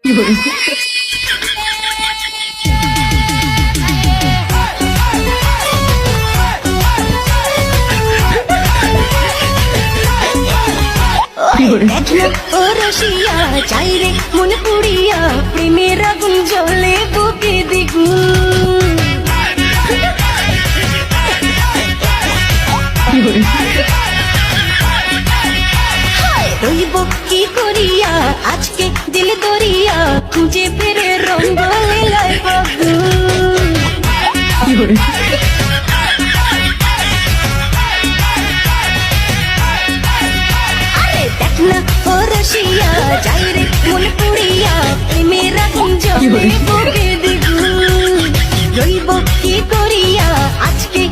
ও রসিয়া চাই রে মন পুড়িয়া প্রেমের আগুন জ্বলে বুকে দ্বিগুণ। রইব কি করিয়া আজকে দিল দরিয়া খুঁজে ফেরে রঙ্গ লীলায় ফাগুন। আরে দেখ না ও রসিয়া যাই রে মন পুড়িয়া প্রেমের আগুন জ্বলে বুকে দ্বিগুণ। রইব কি করিয়া আজকে